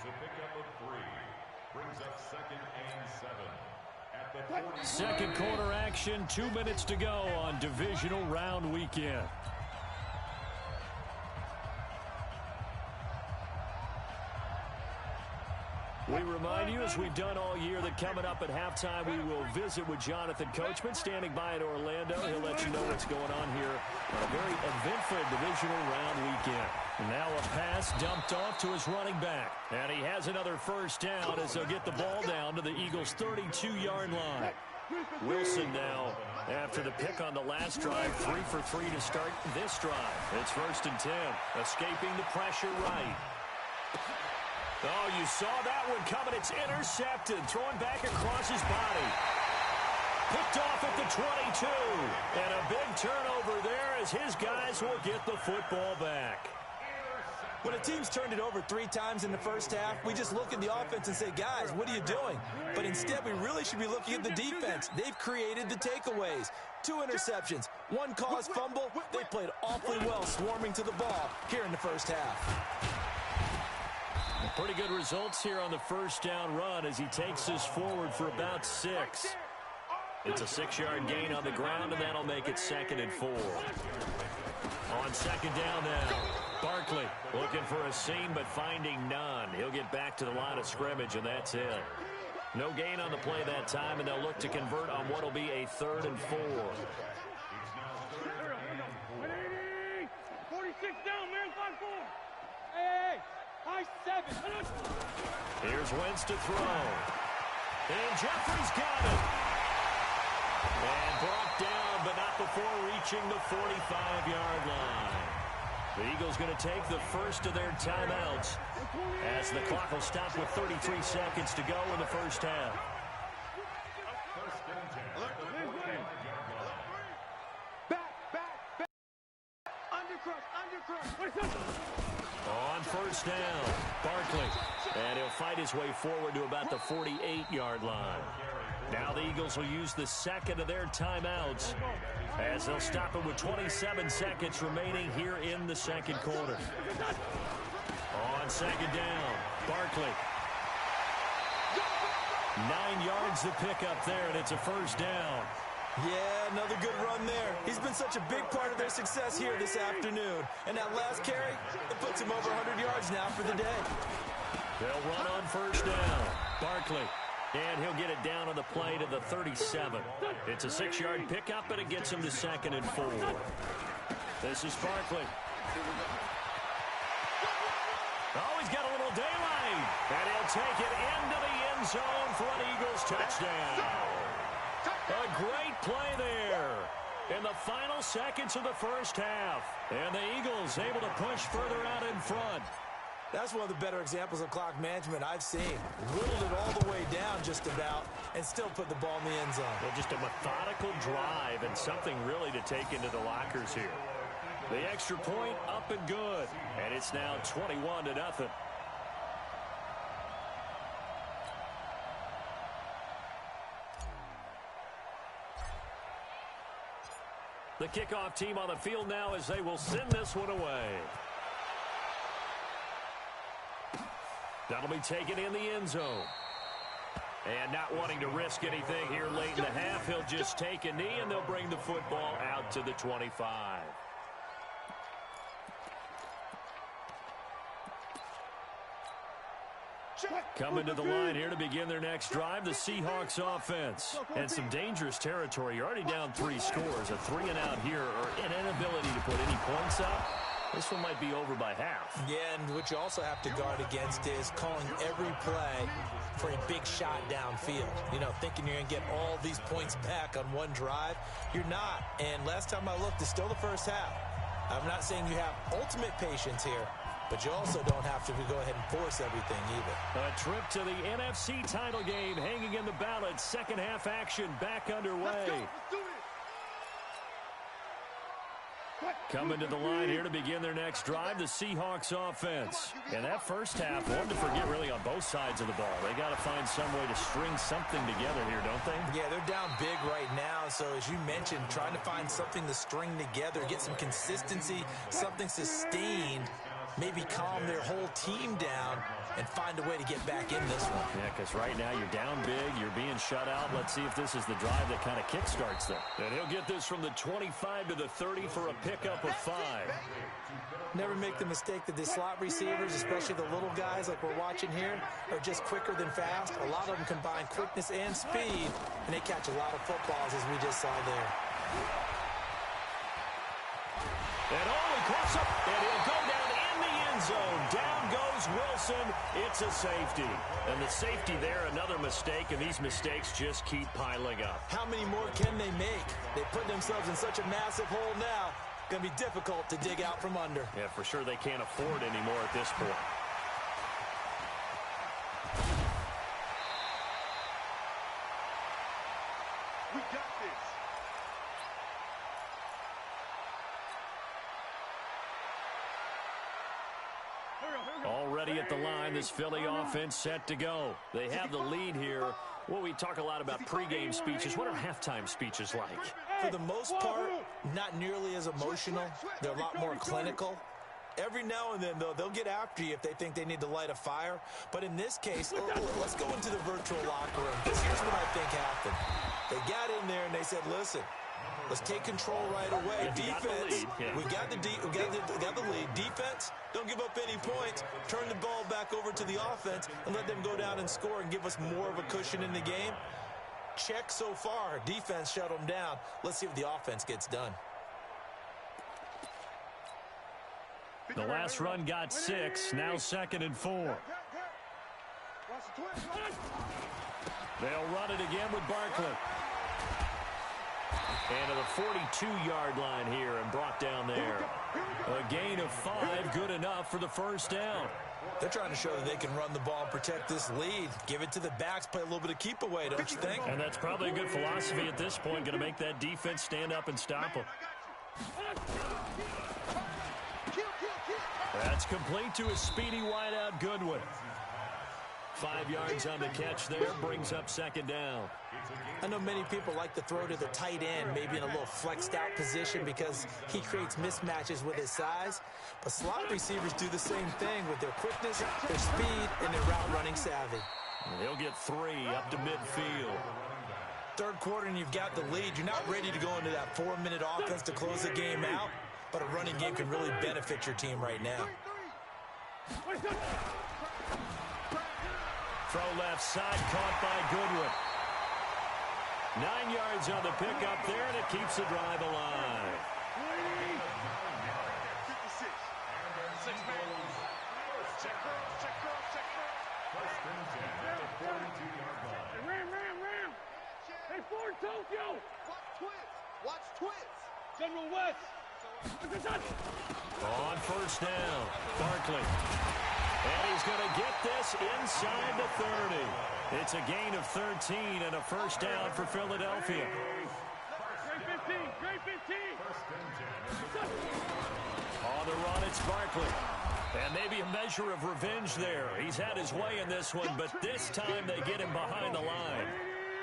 It's a pickup of 3. Brings up 2nd and 7. At the 40. Second quarter action, 2 minutes to go on divisional round weekend. We remind you, as we've done all year, that coming up at halftime, we will visit with Jonathan Coachman, standing by in Orlando. He'll let you know what's going on here on a very eventful divisional round weekend. And now a pass dumped off to his running back. And he has another first down as they'll get the ball down to the Eagles' 32-yard line. Wilson now, after the pick on the last drive, 3 for 3 to start this drive. It's 1st and 10, escaping the pressure right. Oh, you saw that one coming. It's intercepted. Throwing back across his body. Picked off at the 22. And a big turnover there as his guys will get the football back. When a team's turned it over 3 times in the first half, we just look at the offense and say, guys, what are you doing? But instead, we really should be looking at the defense. They've created the takeaways. 2 interceptions, 1 caused fumble. They played awfully well swarming to the ball here in the first half. Pretty good results here on the first down run as he takes us forward for about 6. It's a 6-yard gain on the ground, and that'll make it 2nd and 4. On 2nd down now, Barkley looking for a seam but finding none. He'll get back to the line of scrimmage, and that's it. No gain on the play that time, and they'll look to convert on what will be a 3rd and 4. 46 down, man, 5-4. Hey. High 7. Here's Wentz to throw. And Jeffrey's got it. And brought down, but not before reaching the 45-yard line. The Eagles going to take the first of their timeouts as the clock will stop with 33 seconds to go in the first half. Back. Undercrush. On first down, Barkley. And he'll fight his way forward to about the 48-yard line. Now the Eagles will use the second of their timeouts as they'll stop it with 27 seconds remaining here in the second quarter. On 2nd down, Barkley. 9 yards to pick up there, and it's a first down. Yeah, another good run there. He's been such a big part of their success here this afternoon. And that last carry, it puts him over 100 yards now for the day. They'll run on first down. Barkley. And he'll get it down on the play to the 37. It's a 6-yard pickup, but it gets him to 2nd and 4. This is Barkley. Oh, he's got a little daylight. And he'll take it into the end zone for an Eagles touchdown. A great play there in the final seconds of the first half. And the Eagles able to push further out in front. That's one of the better examples of clock management I've seen. Whittled it all the way down just about and still put the ball in the end zone. Well, just a methodical drive and something really to take into the lockers here. The extra point up and good. And it's now 21-0. The kickoff team on the field now as they will send this one away. That'll be taken in the end zone. And not wanting to risk anything here late in the half, he'll just take a knee and they'll bring the football out to the 25. Coming to the line here to begin their next drive, the Seahawks offense. And some dangerous territory. You're already down 3 scores. A 3-and-out here or an inability to put any points up. This one might be over by half. Yeah, and what you also have to guard against is calling every play for a big shot downfield. You know, thinking you're going to get all these points back on one drive. You're not. And last time I looked, it's still the first half. I'm not saying you have ultimate patience here, but you also don't have to go ahead and force everything either. A trip to the NFC title game hanging in the balance. Second half action back underway. Coming to the line here to begin their next drive, the Seahawks offense. And that first half, one to forget really on both sides of the ball. They got to find some way to string something together here, don't they? Yeah, they're down big right now. So as you mentioned, trying to find something to string together, get some consistency, something sustained maybe calm their whole team down and find a way to get back in this one. Yeah, because right now you're down big, you're being shut out. Let's see if this is the drive that kind of kickstarts them. And he'll get this from the 25 to the 30 for a pickup of 5. Never make the mistake that the slot receivers, especially the little guys like we're watching here, are just quicker than fast. A lot of them combine quickness and speed, and they catch a lot of footballs, as we just saw there. And he cross up, and he'll go down in the end zone. Down goes Wilson. It's a safety. And the safety there, another mistake, and these mistakes just keep piling up. How many more can they make? They put themselves in such a massive hole now. Going to be difficult to dig out from under. Yeah, for sure they can't afford anymore at this point. We got this. Already at the line, this Philly offense set to go. They have the lead here. Well, we talk a lot about pregame speeches. What are halftime speeches like? For the most part, not nearly as emotional. They're a lot more clinical. Every now and then, though, they'll get after you if they think they need to light a fire. But in this case, let's go into the virtual locker room. Because here's what I think happened. They got in there and they said, listen, let's take control right away. Defense, we got the lead. Defense, don't give up any points. Turn the ball back over to the offense and let them go down and score and give us more of a cushion in the game. Check so far. Defense shut them down. Let's see if the offense gets done. The last run got 6. Now 2nd and 4. They'll run it again with Barkley. And to the 42-yard line here and brought down there. A gain of 5, good enough for the first down. They're trying to show that they can run the ball and protect this lead. Give it to the backs, play a little bit of keep away, don't you think? And that's probably a good philosophy at this point, going to make that defense stand up and stop them. That's complete to a speedy wideout, Goodwin. 5 yards on the catch there, brings up 2nd down. I know many people like to throw to the tight end, maybe in a little flexed out position because he creates mismatches with his size. But slot receivers do the same thing with their quickness, their speed, and their route running savvy. He'll get 3 up to midfield. Third quarter and you've got the lead. You're not ready to go into that 4-minute offense to close the game out, but a running game can really benefit your team right now. Throw left side, caught by Goodwin. 9 yards on the pickup there, and it keeps the drive alive. 56. 6 man. Check Ram. Hey, Ford Tokyo. Watch twits. General West. On first down, Barkley. And he's going to get this inside the 30. It's a gain of 13 and a first down for Philadelphia. Great 15. On the run, it's Barkley. And maybe a measure of revenge there. He's had his way in this one, but this time they get him behind the line.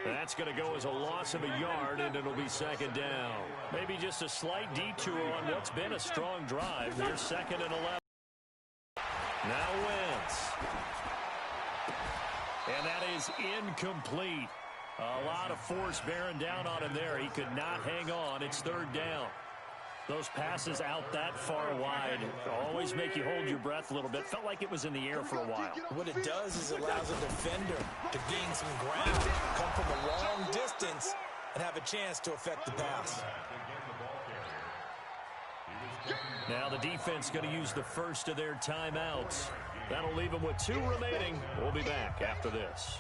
That's going to go as a loss of a yard, and it'll be 2nd down. Maybe just a slight detour on what's been a strong drive. They're 2nd and 11. Now Wentz. And that is incomplete. A lot of force bearing down on him there. He could not hang on. It's 3rd down. Those passes out that far wide always make you hold your breath a little bit. Felt like it was in the air for a while. What it does is it allows a defender to gain some ground, come from a long distance, and have a chance to affect the pass. Now the defense going to use the first of their timeouts. That'll leave them with 2 remaining. We'll be back after this.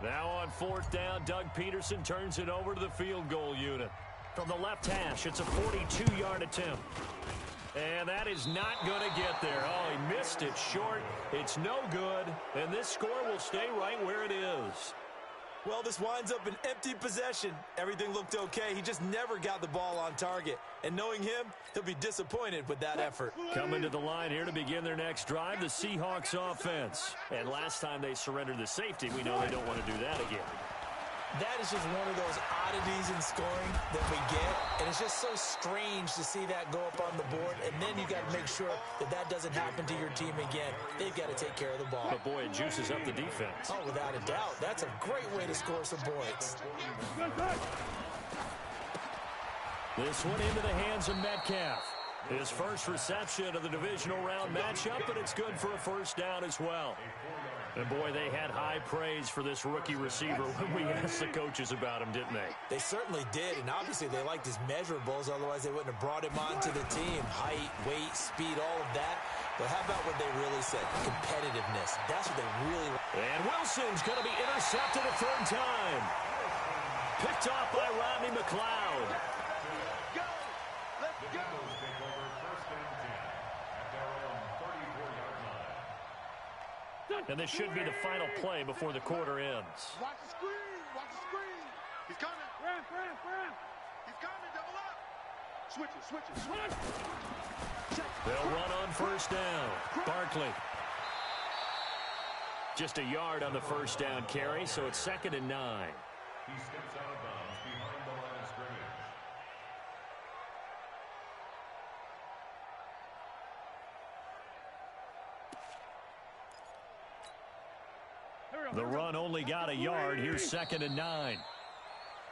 Now on 4th down, Doug Peterson turns it over to the field goal unit. From the left hash, it's a 42-yard attempt. And that is not going to get there. Oh, he missed it short. It's no good. And this score will stay right where it is. Well, this winds up an empty possession. Everything looked okay. He just never got the ball on target. And knowing him, he'll be disappointed with that effort. Coming to the line here to begin their next drive, the Seahawks offense. And last time they surrendered the safety, we know they don't want to do that again. That is just one of those oddities in scoring that we get, and it's just so strange to see that go up on the board, and then you got to make sure that that doesn't happen to your team again. They've got to take care of the ball. But, boy, it juices up the defense. Oh, without a doubt. That's a great way to score some points. This one into the hands of Metcalf. His first reception of the divisional round matchup, but it's good for a first down as well. And, boy, they had high praise for this rookie receiver when we asked the coaches about him, didn't they? They certainly did, and obviously they liked his measurables. Otherwise, they wouldn't have brought him onto the team. Height, weight, speed, all of that. But how about what they really said? Competitiveness. That's what they really like. And Wilson's going to be intercepted a third time. Picked off by Rodney McLeod. Go! Let's go! Take over first and 10 at their own 34-yard line. And this should be the final play before the quarter ends. Watch the screen! Watch the screen! He's coming! Ramp, ramp, ramp. He's coming! Double up! Switch it, switch it, switch it! They'll run on first down. Barkley. Just a yard on the first down carry, so it's 2nd and 9. He steps out of bounds behind the line of scrimmage. The run only got a yard. Here's 2nd and 9.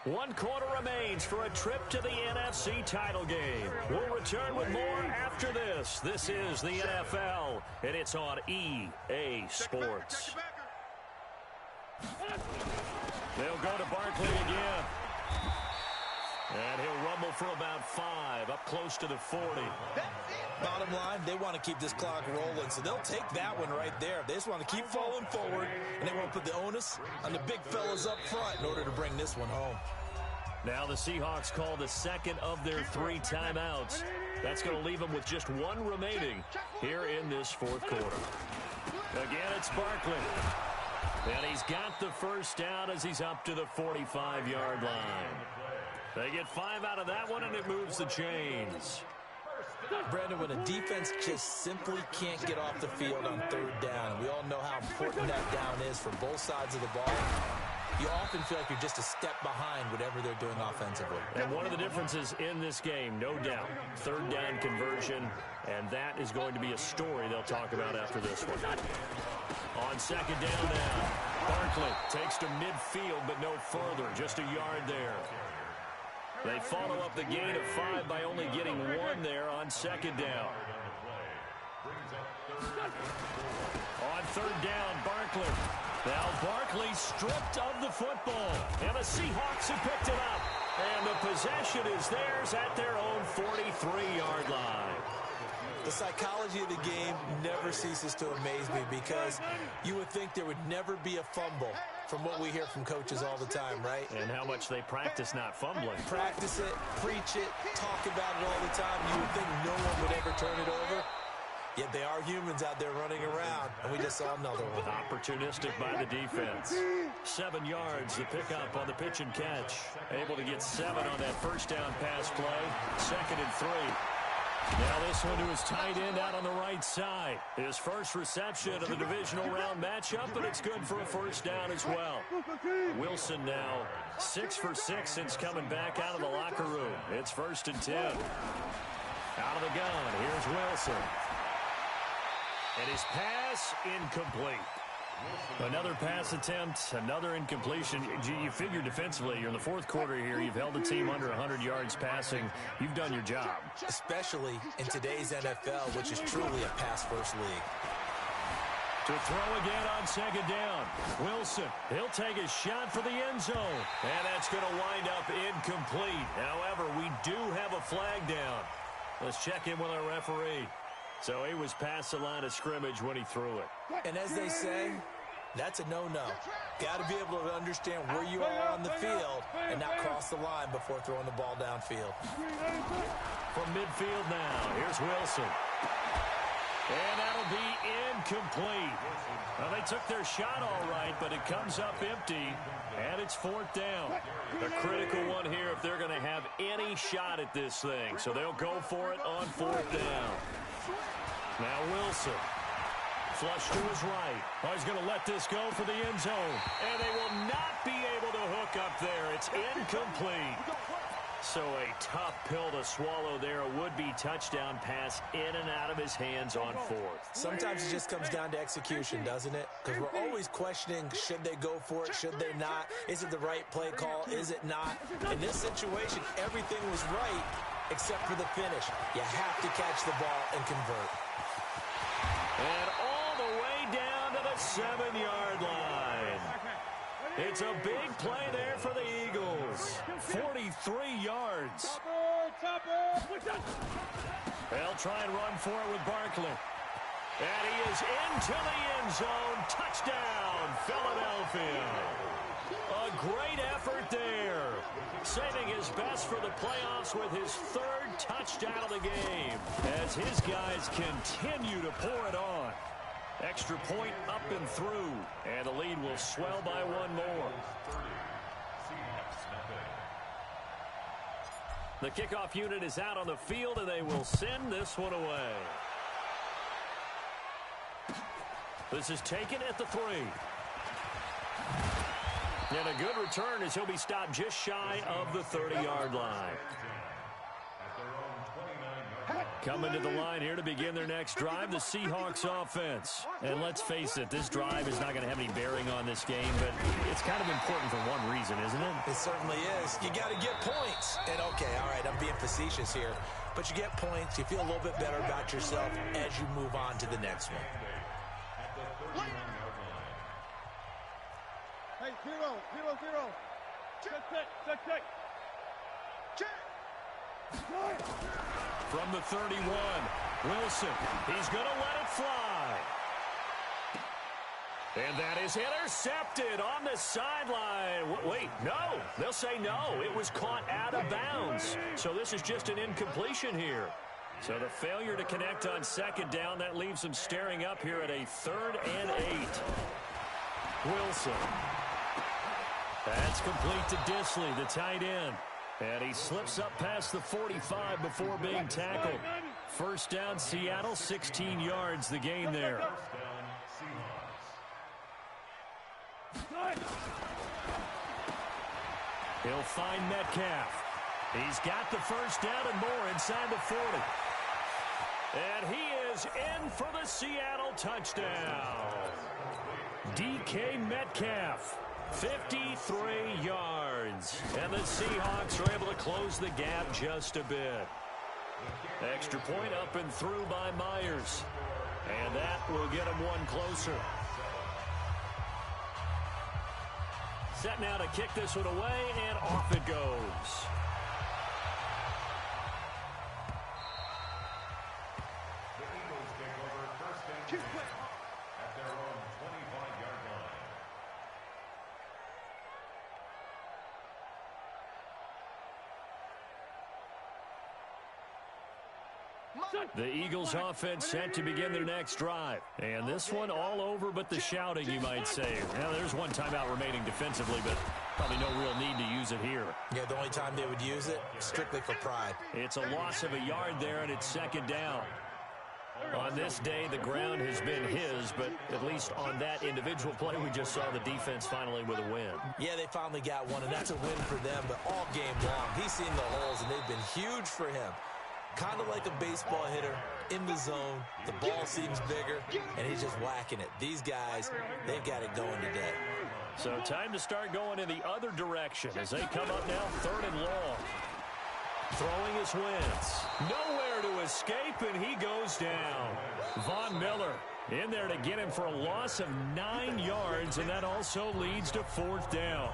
1 quarter remains for a trip to the NFC title game. We'll return with more after this. This is the NFL, and it's on EA Sports. They'll go to Barkley again. And he'll rumble for about 5, up close to the 40. Bottom line, they want to keep this clock rolling, so they'll take that one right there. They just want to keep falling forward, and they want to put the onus on the big fellas up front in order to bring this one home. Now the Seahawks call the second of their 3 timeouts. That's going to leave them with just 1 remaining here in this fourth quarter. Again, it's Barkley. And he's got the first down as he's up to the 45-yard line. They get 5 out of that one, and it moves the chains. Brandon, when a defense just simply can't get off the field on 3rd down, and we all know how important that down is for both sides of the ball, you often feel like you're just a step behind whatever they're doing offensively. And one of the differences in this game, no doubt, 3rd down conversion, and that is going to be a story they'll talk about after this one. On 2nd down now, Barkley takes to midfield, but no further, just a yard there. They follow up the gain of 5 by only getting 1 there on 2nd down. On 3rd down, Barkley. Now Barkley stripped of the football. And the Seahawks have picked it up. And the possession is theirs at their own 43-yard line. The psychology of the game never ceases to amaze me because you would think there would never be a fumble from what we hear from coaches all the time, right? And how much they practice not fumbling. Practice it, preach it, talk about it all the time. You would think no one would ever turn it over. Yet they are humans out there running around, and we just saw another one. Opportunistic by the defense. 7 yards, the pickup on the pitch and catch. Able to get 7 on that first down pass play. 2nd and 3. Now this one to his tight end out on the right side. His first reception of the divisional round matchup, but it's good for a first down as well. Wilson now 6 for 6 since coming back out of the locker room. It's 1st and 10. Out of the gun, here's Wilson. And his pass incomplete. Another pass attempt, another incompletion. You figure defensively, you're in the fourth quarter here. You've held the team under 100 yards passing. You've done your job. Especially in today's NFL, which is truly a pass-first league. To throw again on 2nd down. Wilson, he'll take a shot for the end zone. And that's going to wind up incomplete. However, we do have a flag down. Let's check in with our referee. So he was past the line of scrimmage when he threw it. And as they say, that's a no-no. Got to be able to understand where you are on the field and not cross the line before throwing the ball downfield. From midfield now, here's Wilson. And that'll be incomplete. Well, they took their shot all right, but it comes up empty, and it's 4th down. A critical one here if they're going to have any shot at this thing. So they'll go for it on 4th down. Now Wilson, flush to his right. Oh, he's going to let this go for the end zone. And they will not be able to hook look up there. It's incomplete. So a tough pill to swallow there. A would-be touchdown pass in and out of his hands on fourth. Sometimes it just comes down to execution, doesn't it? Because we're always questioning, should they go for it, should they not? Is it the right play call, is it not? In this situation, everything was right except for the finish. You have to catch the ball and convert. And all the way down to the 7-yard line. It's a big play there for the Eagles. 43 yards. They'll try and run for it with Barkley. And he is into the end zone. Touchdown, Philadelphia. A great effort there. Saving his best for the playoffs with his third touchdown of the game as his guys continue to pour it on. Extra point up and through, and the lead will swell by one more. The kickoff unit is out on the field, and they will send this one away. This is taken at the 3. And a good return as he'll be stopped just shy of the 30-yard line. Coming to the line here to begin their next drive, the Seahawks offense. And let's face it, this drive is not going to have any bearing on this game, but it's kind of important for one reason, isn't it? It certainly is. You got to get points. And, okay, all right, I'm being facetious here. But you get points, you feel a little bit better about yourself as you move on to the next one. Hey, 0-0-0. Check. From the 31, Wilson. He's going to let it fly. And that is intercepted on the sideline. Wait, no. They'll say no. It was caught out of bounds. So this is just an incompletion here. So the failure to connect on second down, that leaves them staring up here at a 3rd and 8. Wilson. That's complete to Disley, the tight end. And he slips up past the 45 before being tackled. First down, Seattle, 16 yards, the gain there. He'll find Metcalf. He's got the first down and more inside the 40. And he is in for the Seattle touchdown. DK Metcalf. 53 yards. And the Seahawks are able to close the gap just a bit. Extra point up and through by Myers. And that will get him one closer. Set now to kick this one away, and off it goes. The Eagles take over first and 10 at their own 25-yard line. The Eagles offense set to begin their next drive. And this one all over but the shouting, you might say. Now, there's one timeout remaining defensively, but probably no real need to use it here. Yeah, the only time they would use it, strictly for pride. It's a loss of a yard there, and it's second down. On this day, the ground has been his, but at least on that individual play, we just saw the defense finally with a win. Yeah, they finally got one, and that's a win for them, but all game long, he's seen the holes, and they've been huge for him. Kind of like a baseball hitter in the zone. The ball seems bigger, and he's just whacking it. These guys, they've got it going today. So time to start going in the other direction as they come up now 3rd and long. Throwing his Wentz. Nowhere to escape, and he goes down. Von Miller in there to get him for a loss of 9 yards, and that also leads to 4th down.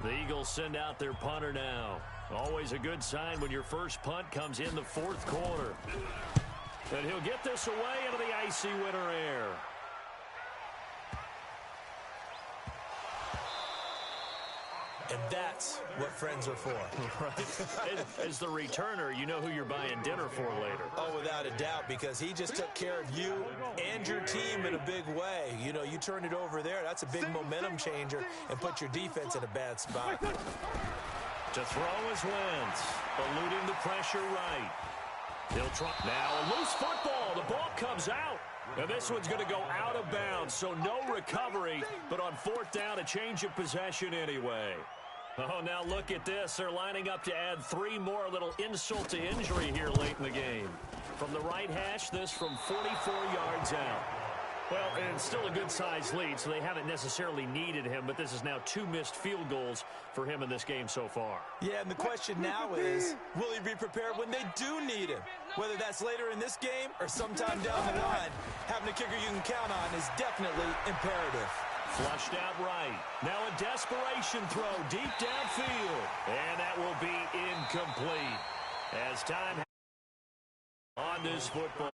The Eagles send out their punter now. Always a good sign when your first punt comes in the 4th quarter. And he'll get this away into the icy winter air. And that's what friends are for. Right. As the returner, you know who you're buying dinner for later. Oh, without a doubt, because he just took care of you and your team in a big way. You know, you turn it over there, that's a big momentum changer, and put your defense in a bad spot. To throw his Wentz, eluding the pressure right. He'll try. Now a loose football. The ball comes out. And this one's going to go out of bounds, so no recovery, but on fourth down, a change of possession anyway. Oh, now look at this. They're lining up to add 3 more, a little insult to injury here late in the game. From the right hash, this from 44 yards out. Well, and it's still a good-sized lead, so they haven't necessarily needed him, but this is now 2 missed field goals for him in this game so far. Yeah, and the question now is, will he be prepared when they do need him? Whether that's later in this game or sometime down the line, having a kicker you can count on is definitely imperative. Flushed out right. Now a desperation throw deep downfield. And that will be incomplete. As time on this football.